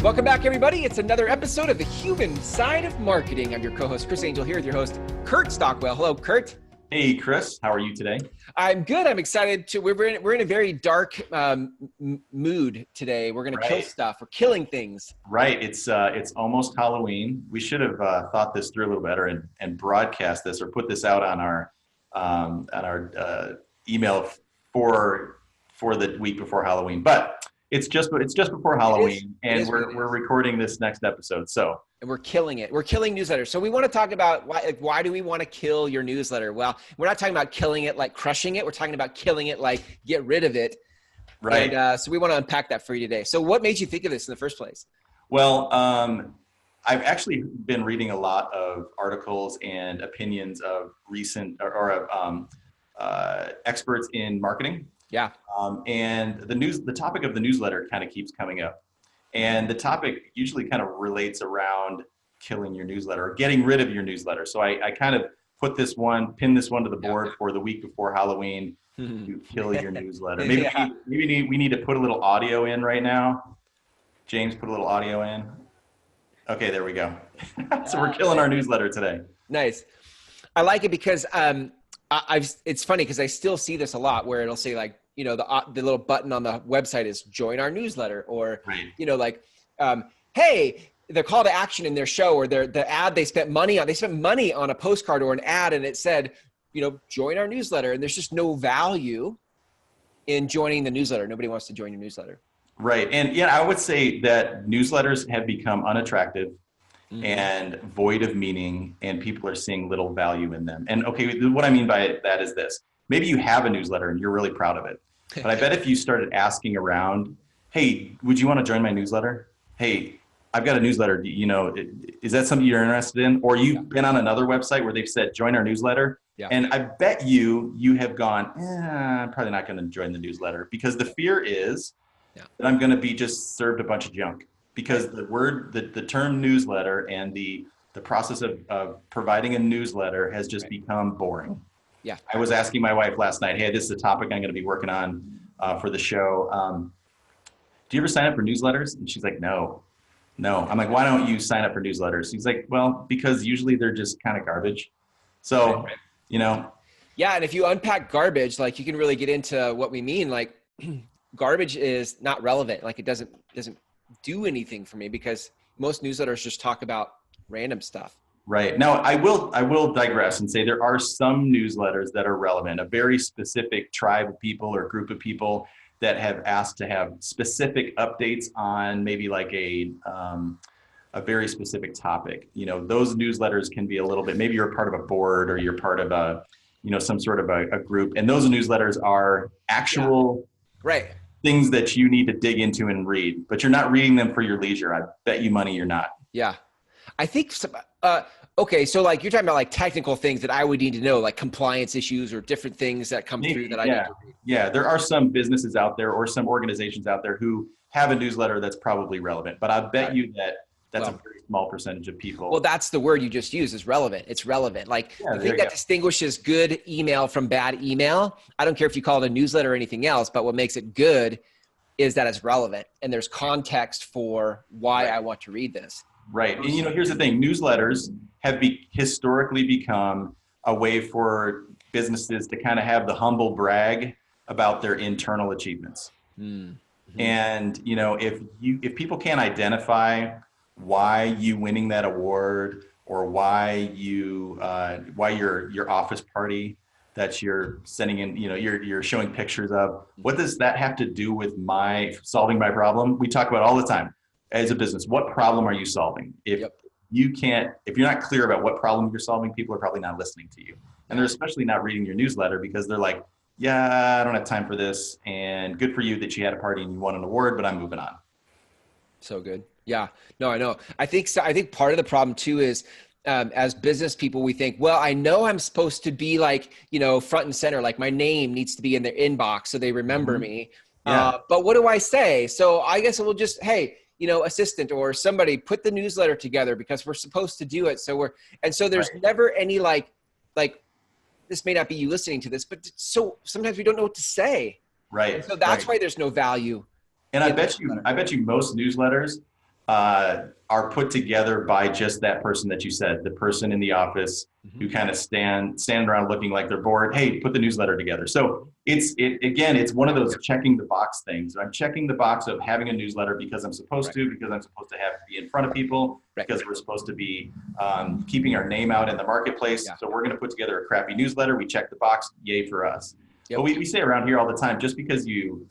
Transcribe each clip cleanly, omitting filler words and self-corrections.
Welcome back, everybody. It's another episode of The Human Side of Marketing. I'm your co-host, Chris Angel, here with your host, Kurt Stockwell. Hello, Kurt. Hey, Chris. How are you today? I'm good. I'm excited to. We're in a very dark mood today. We're going to kill stuff. We're killing things. Right. It's almost Halloween. We should have thought this through a little better and broadcast this or put this out on our email for the week before Halloween. But it's just before Halloween, and we're recording this next episode. And we're killing it. We're killing newsletters. So we want to talk about why do we want to kill your newsletter? Well, we're not talking about killing it like crushing it. We're talking about killing it like get rid of it. Right. And so we want to unpack that for you today. So what made you think of this in the first place? Well, I've actually been reading a lot of articles and opinions of recent experts in marketing. Yeah. And the topic of the newsletter kind of keeps coming up. And the topic usually kind of relates around killing your newsletter or getting rid of your newsletter. So I kind of pinned this one to the board for the week before Halloween to kill your newsletter. Maybe we need to put a little audio in right now. James, put a little audio in. Okay, there we go. So we're killing our newsletter today. Nice. I like it because it's funny because I still see this a lot where it'll say like, you know, the little button on the website is join our newsletter, or, you know, like, hey, the call to action in their show or the ad they spent money on a postcard or an ad, and it said, you know, join our newsletter. And there's just no value in joining the newsletter. Nobody wants to join your newsletter. Right. And yeah, I would say that newsletters have become unattractive and void of meaning, and people are seeing little value in them. And okay, what I mean by that is this. Maybe you have a newsletter and you're really proud of it. But I bet if you started asking around, hey, would you want to join my newsletter? Hey, I've got a newsletter. You know, is that something you're interested in? Or you've been on another website where they've said, join our newsletter. Yeah. And I bet you have gone, I'm probably not going to join the newsletter, because the fear is that I'm going to be just served a bunch of junk, because the term newsletter and the process of providing a newsletter has just become boring. Yeah. I was asking my wife last night, hey, this is a topic I'm going to be working on for the show. Do you ever sign up for newsletters? And she's like, no. I'm like, why don't you sign up for newsletters? She's like, well, because usually they're just kind of garbage. So, you know. Yeah. And if you unpack garbage, like you can really get into what we mean. Like garbage is not relevant. Like it doesn't do anything for me, because most newsletters just talk about random stuff. Right. Now, I will digress and say there are some newsletters that are relevant, a very specific tribe of people or group of people that have asked to have specific updates on maybe like a very specific topic. You know, those newsletters can be a little bit, maybe you're a part of a board or you're part of some sort of a group. And those newsletters are actual things that you need to dig into and read, but you're not reading them for your leisure. I bet you money you're not. Yeah. I think, okay, so like you're talking about like technical things that I would need to know, like compliance issues or different things that come through that I need to read. Yeah, there are some businesses out there or some organizations out there who have a newsletter that's probably relevant, but I bet you that's a very small percentage of people. Well, that's the word you just used, is relevant. It's relevant. Like the thing that distinguishes good email from bad email, I don't care if you call it a newsletter or anything else, but what makes it good is that it's relevant and there's context for why I want to read this. Right. And, you know, here's the thing. Newsletters have historically become a way for businesses to kind of have the humble brag about their internal achievements. Mm-hmm. And, you know, if people can't identify why you winning that award or why your office party that you're sending in, you know, you're showing pictures of, what does that have to do with solving my problem? We talk about all the time. As a business, what problem are you solving? If you're not clear about what problem you're solving, people are probably not listening to you. And they're especially not reading your newsletter, because they're like, yeah, I don't have time for this. And good for you that you had a party and you won an award, but I'm moving on. So good. Yeah, no, I know. I think part of the problem too is as business people, we think, well, I know I'm supposed to be like, you know, front and center, like my name needs to be in their inbox so they remember me. Yeah. But what do I say? So I guess it will just, hey, you know, assistant or somebody put the newsletter together because we're supposed to do it. So there's never any like this may not be you listening to this, but so sometimes we don't know what to say. Right. And so that's why there's no value. And I bet you most newsletters are put together by just that person that you said, the person in the office who kind of stand around looking like they're bored. Hey, put the newsletter together. So it's one of those checking the box things. I'm checking the box of having a newsletter because I'm supposed to, because I'm supposed to have to be in front of people, because we're supposed to be keeping our name out in the marketplace. So we're going to put together a crappy newsletter. We check the box. Yay for us. But we say around here all the time, just because you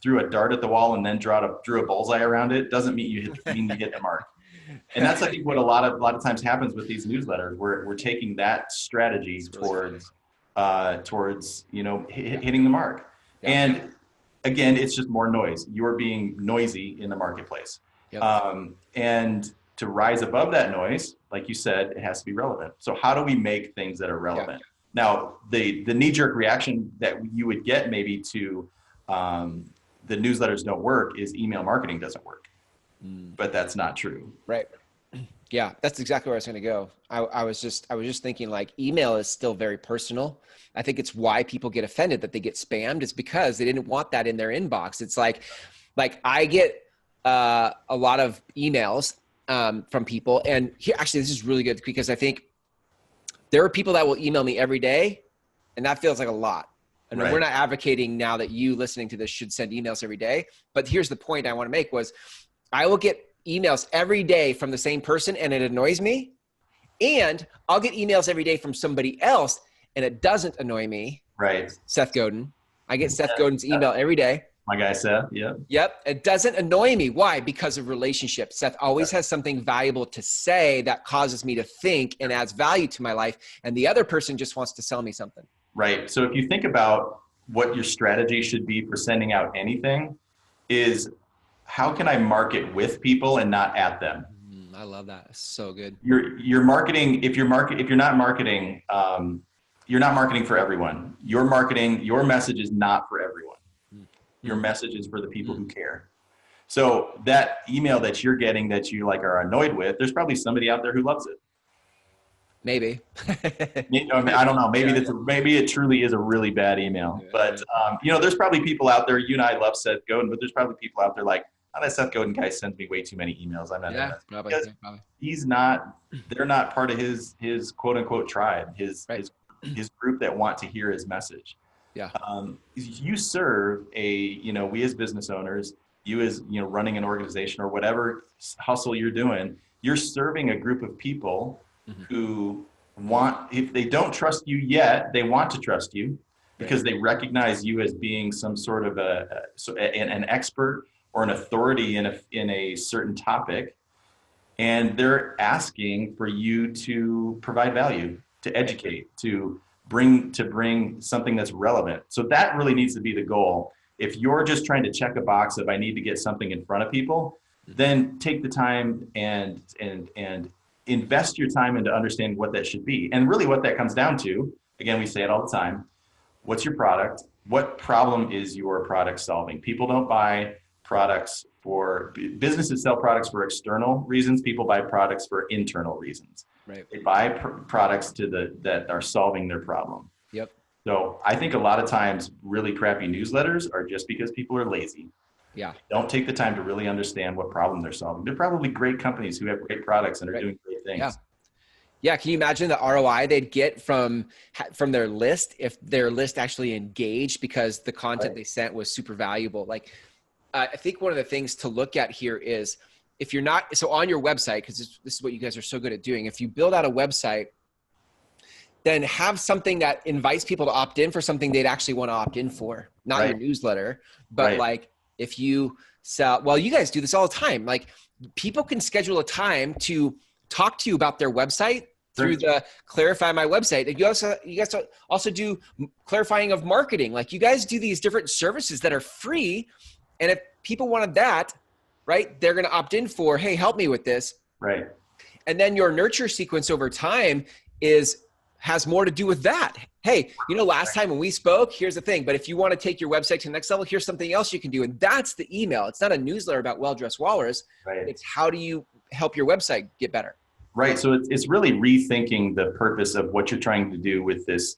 threw a dart at the wall and then drew a bullseye around it doesn't mean you hit the mark. And that's, I think, what a lot of times happens with these newsletters. We're taking that strategy towards hitting the mark. And again, it's just more noise. You're being noisy in the marketplace. And to rise above that noise, like you said, it has to be relevant. So how do we make things that are relevant? Now, the knee-jerk reaction that you would get maybe to the newsletters don't work is email marketing doesn't work. But that's not true. Right. Yeah, that's exactly where I was going to go. I was just thinking, like, email is still very personal. I think it's why people get offended that they get spammed. It's because they didn't want that in their inbox. It's like I get a lot of emails from people, and here, actually, this is really good because I think there are people that will email me every day, and that feels like a lot. And we're not advocating now that you listening to this should send emails every day. But here's the point I want to make was I will get emails every day from the same person and it annoys me. And I'll get emails every day from somebody else and it doesn't annoy me. Right. Seth Godin. I get Seth Godin's email every day. My guy Seth, Yep. It doesn't annoy me. Why? Because of relationships. Seth always has something valuable to say that causes me to think and adds value to my life. And the other person just wants to sell me something. Right. So if you think about what your strategy should be for sending out anything is how can I market with people and not at them? I love that. It's so good. You're marketing. If you're not marketing, you're not marketing for everyone. Your message is not for everyone. Your message is for the people who care. So that email that you're getting that you are annoyed with, there's probably somebody out there who loves it. Maybe. I don't know. Maybe it truly is a really bad email. But there's probably people out there. You and I love Seth Godin, but there's probably people out there like, oh, that Seth Godin guy sends me way too many emails. I'm not. Probably. He's not. They're not part of his quote unquote tribe. His group that want to hear his message. Yeah. You serve we as business owners, you as running an organization or whatever hustle you're doing, you're serving a group of people who if they don't trust you yet, they want to trust you because they recognize you as being some sort of an expert or an authority in a certain topic. And they're asking for you to provide value, to educate, to bring something that's relevant. So that really needs to be the goal. If you're just trying to check a box of I need to get something in front of people, then take the time and invest your time into understanding what that should be. And really what that comes down to, again, we say it all the time, what's your product? What problem is your product solving? People don't buy products businesses sell products for external reasons. People buy products for internal reasons. Right. They buy products that are solving their problem. Yep. So I think a lot of times really crappy newsletters are just because people are lazy. Yeah. Don't take the time to really understand what problem they're solving. They're probably great companies who have great products and are doing great things. Yeah. Yeah. Can you imagine the ROI they'd get from their list if their list actually engaged because the content they sent was super valuable? I think one of the things to look at here is if you're not, so on your website, because this is what you guys are so good at doing. If you build out a website, then have something that invites people to opt in for something they'd actually want to opt in for, not your newsletter, but if you sell, well, you guys do this all the time. People can schedule a time to talk to you about their website through the Clarify My Website. You guys also do clarifying of marketing. You guys do these different services that are free. And if people wanted that, they're going to opt in for, hey, help me with this. Right. And then your nurture sequence over time has more to do with that. Hey, last time when we spoke, here's the thing. But if you want to take your website to the next level, here's something else you can do. And that's the email. It's not a newsletter about Well-Dressed Walrus. Right. It's how do you help your website get better? Right. So it's really rethinking the purpose of what you're trying to do with this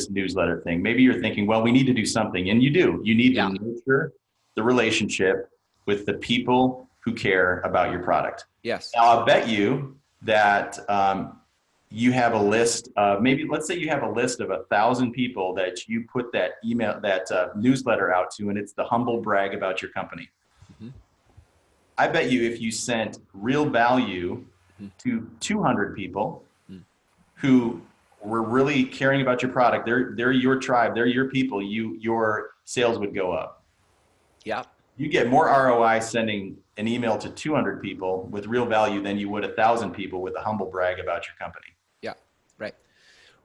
newsletter thing. Maybe you're thinking, well, we need to do something. And you do. You need to nurture the relationship with the people who care about your product. Yes. Now, I'll bet you that you have a list of maybe, let's say you have a list of 1,000 people that you put that email, that newsletter out to, and it's the humble brag about your company. Mm-hmm. I bet you if you sent real value to 200 people who were really caring about your product, they're your tribe, they're your people, your sales would go up. Yeah. You get more ROI sending an email to 200 people with real value than you would 1,000 people with a humble brag about your company. Yeah. Right.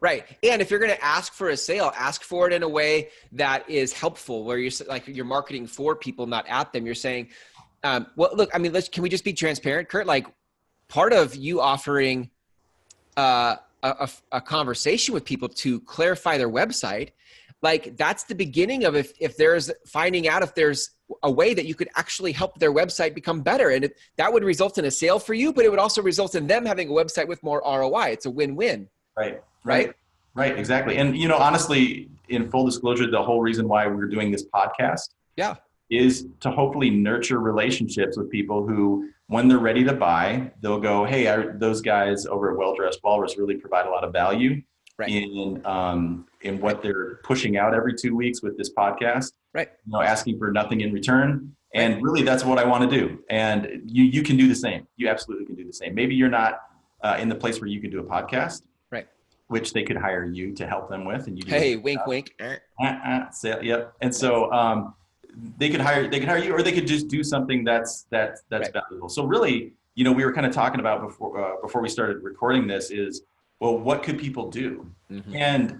Right. And if you're going to ask for a sale, ask for it in a way that is helpful, where you're marketing for people, not at them. You're saying, well, look, I mean, can we just be transparent, Kurt? Like, part of you offering a conversation with people to clarify their website, like that's the beginning of if there's finding out if there's a way that you could actually help their website become better. And that would result in a sale for you, but it would also result in them having a website with more ROI. It's a win-win. Right, exactly. And, honestly, in full disclosure, the whole reason why we're doing this podcast is to hopefully nurture relationships with people who, when they're ready to buy, they'll go, hey, those guys over at Well-Dressed Walrus really provide a lot of value in what they're pushing out every 2 weeks with this podcast, asking for nothing in return. And really, that's what I want to do. And you can do the same. You absolutely can do the same. Maybe you're not in the place where you can do a podcast, which they could hire you to help them with. And you wink, wink. Yep. And so they could hire you, or they could just do something that's valuable. So really, we were kind of talking about before we started recording this is, well, what could people do? Mm-hmm. And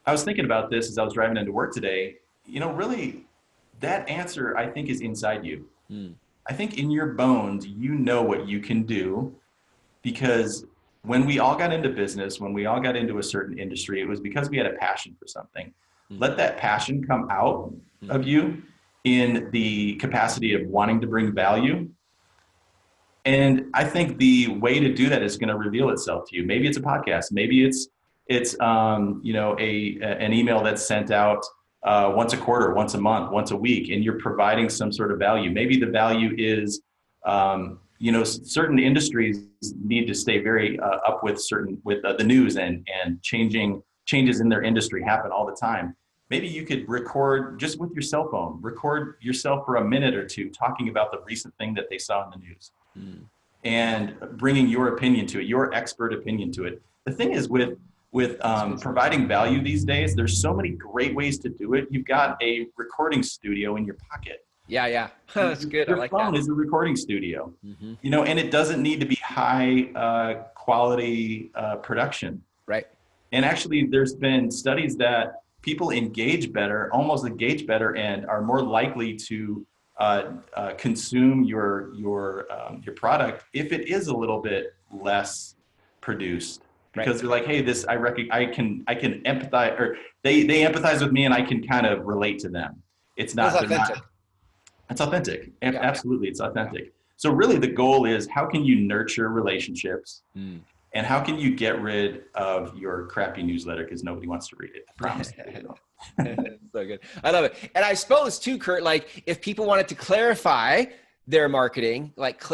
I was thinking about this as I was driving into work today. Really, that answer, I think, is inside you. Mm. I think in your bones, what you can do, because when we all got into business, when we all got into a certain industry, it was because we had a passion for something. Mm. Let that passion come out of you in the capacity of wanting to bring value. And I think the way to do that is going to reveal itself to you. Maybe it's a podcast. Maybe it's an email that's sent out once a quarter, once a month, once a week, and you're providing some sort of value. Maybe the value is, certain industries need to stay very up with the news, and changes in their industry happen all the time. Maybe you could record just with your cell phone, record yourself for a minute or two talking about the recent thing that they saw in the news. And bringing your opinion to it, your expert opinion to it. The thing is with providing value these days, there's so many great ways to do it. You've got a recording studio in your pocket. Yeah. That's good. Your phone is a recording studio, and it doesn't need to be high quality production. Right. And actually, there's been studies that people almost engage better, and are more likely to consume your product if it is a little bit less produced, because they're like, hey, this I can empathize, or they empathize with me, and I can kind of relate to them. It's authentic. It's authentic. Yeah. Absolutely, it's authentic. So really, the goal is, how can you nurture relationships, and how can you get rid of your crappy newsletter, because nobody wants to read it. I promise. So good. I love it. And I suppose too, Kurt, like if people wanted to clarify their marketing, well,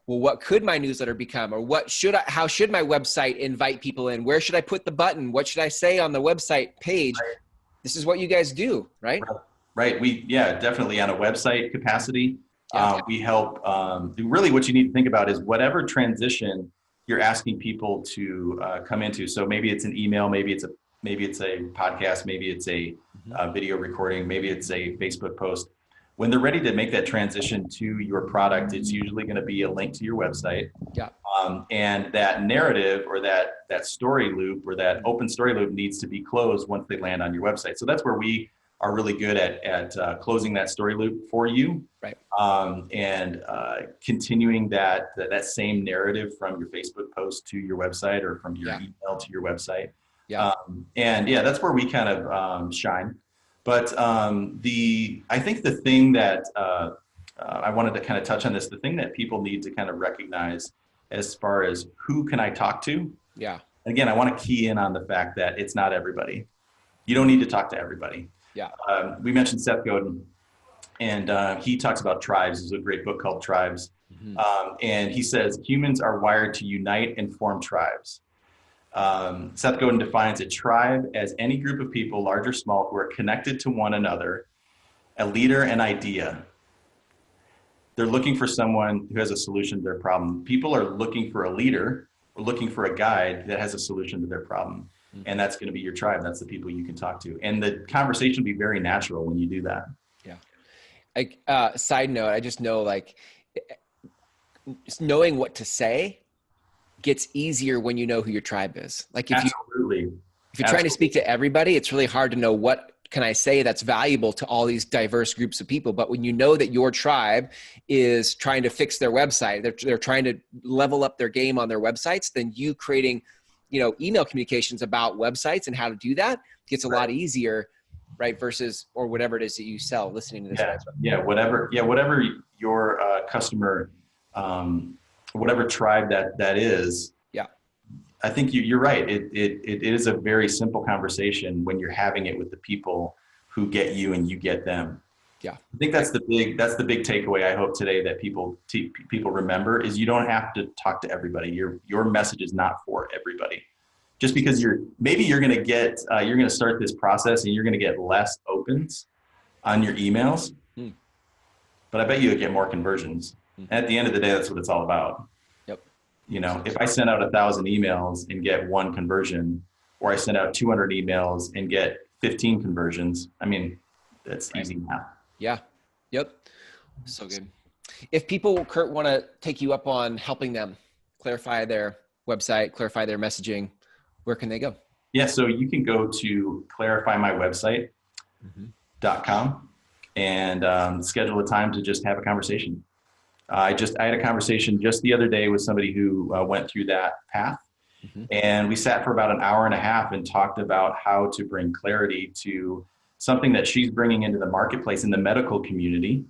what could my newsletter become, or how should my website invite people in? Where should I put the button? What should I say on the website page? Right. This is what you guys do, right? Right. We definitely on a website capacity. We help. Really, what you need to think about is whatever transition you're asking people to come into. So maybe it's an email, maybe it's a podcast, maybe it's a video recording, maybe it's a Facebook post. When they're ready to make that transition to your product, it's usually going to be a link to your website. Yeah. And that narrative, or that story loop, or that open story loop, needs to be closed once they land on your website. So that's where we are really good at closing that story loop for you. Right. And continuing that same narrative from your Facebook post to your website, or from your email to your website. Yeah. That's where we kind of shine. But I think the thing that I wanted to kind of touch on this, the thing that people need to kind of recognize as far as who can I talk to? Yeah. Again, I want to key in on the fact that it's not everybody. You don't need to talk to everybody. Yeah. We mentioned Seth Godin, And he talks about tribes. There's a great book called Tribes. Mhm. And he says humans are wired to unite and form tribes. Seth Godin defines a tribe as any group of people, large or small, who are connected to one another, a leader, an idea. They're looking for someone who has a solution to their problem. People are looking for a leader or looking for a guide that has a solution to their problem. And that's going to be your tribe. That's the people you can talk to. And the conversation will be very natural when you do that. Yeah. Like, side note, I just know, like, just knowing what to say gets easier when you know who your tribe is. Like, if you're trying to speak to everybody, it's really hard to know what can I say that's valuable to all these diverse groups of people. But when you know that your tribe is trying to fix their website, they're trying to level up their game on their websites, then you creating, email communications about websites and how to do that gets a lot easier, right? Versus, or whatever it is that you sell, listening to this. Whatever your customer, whatever tribe that is. Yeah. I think you're right. It is a very simple conversation when you're having it with the people who get you and you get them. Yeah. I think that's the big takeaway I hope today that people remember is you don't have to talk to everybody. Your message is not for everybody. Just because you're going to start this process and you're going to get less opens on your emails, but I bet you'll get more conversions. At the end of the day, that's what it's all about. Yep. If I send out 1,000 emails and get 1 conversion, or I send out 200 emails and get 15 conversions, I mean, that's easy math. Yeah. Yep. So good. If people, Kurt, want to take you up on helping them clarify their website, clarify their messaging, where can they go? Yeah. So you can go to clarifymywebsite.com and schedule a time to just have a conversation. I had a conversation just the other day with somebody who went through that path. And we sat for about an hour and a half and talked about how to bring clarity to something that she's bringing into the marketplace in the medical community,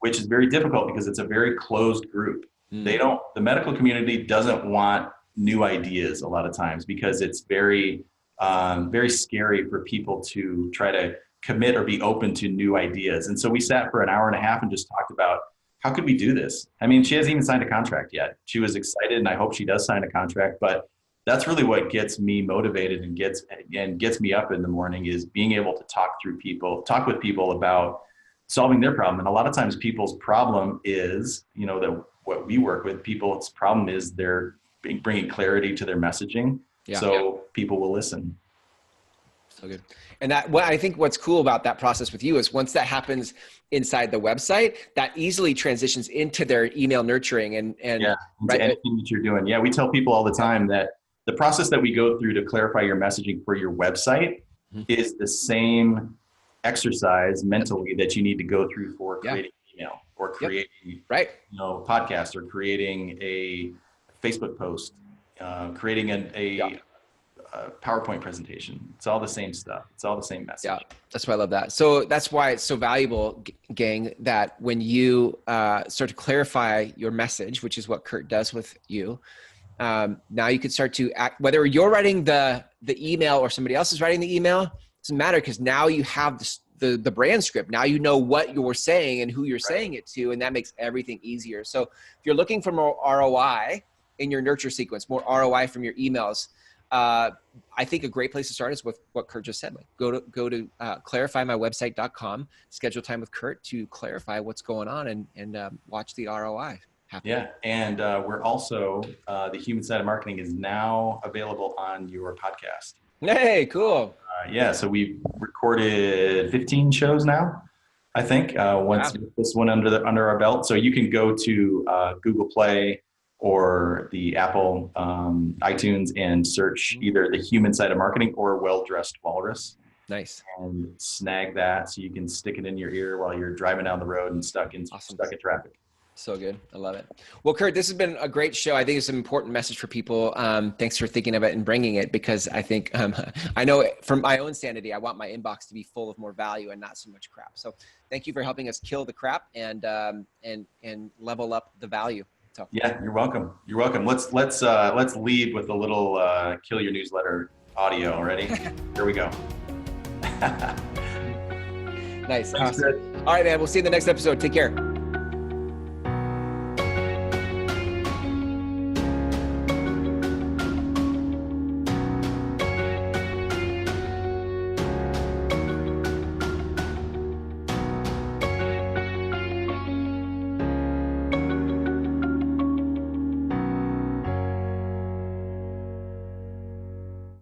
which is very difficult because it's a very closed group. The medical community doesn't want new ideas a lot of times because it's very, very scary for people to try to commit or be open to new ideas. And so we sat for an hour and a half and just talked about how could we do this? I mean, she hasn't even signed a contract yet. She was excited, and I hope she does sign a contract, but that's really what gets me motivated and gets me up in the morning is being able to talk with people about solving their problem. And a lot of times people's problem is, what we work with, people's problem is they're bringing clarity to their messaging. People will listen. So good. And I think what's cool about that process with you is once that happens inside the website, that easily transitions into their email nurturing and anything that you're doing. Yeah. We tell people all the time that the process that we go through to clarify your messaging for your website is the same exercise mentally that you need to go through for creating email or creating podcast or creating a Facebook post, creating a PowerPoint presentation. It's all the same stuff. It's all the same message. Yeah, that's why I love that. So that's why it's so valuable, gang, that when you start to clarify your message, which is what Kurt does with you, now you could start to act, whether you're writing the email or somebody else is writing the email, doesn't matter because now you have the brand script. Now you know what you're saying and who you're saying it to, and that makes everything easier. So if you're looking for more ROI in your nurture sequence, more ROI from your emails, I think a great place to start is with what Kurt just said. Like go to clarifymywebsite.com, schedule time with Kurt to clarify what's going on and watch the ROI happen. Yeah. And we're also, the Human Side of Marketing is now available on your podcast. Hey, cool. So we've recorded 15 shows now, I think, once this one under our belt. So you can go to Google Play or the Apple iTunes and search either the Human Side of Marketing or Well-Dressed Walrus. Nice. And snag that so you can stick it in your ear while you're driving down the road and stuck in traffic. So good. I love it. Well, Kurt, this has been a great show. I think it's an important message for people. Thanks for thinking of it and bringing it because I think, I know from my own sanity, I want my inbox to be full of more value and not so much crap. So thank you for helping us kill the crap and level up the value. So. Yeah, you're welcome. You're welcome. Let's leave with a little kill your newsletter audio. Ready? Here we go. Nice. Thanks, Awesome. Chris. All right, man. We'll see you in the next episode. Take care.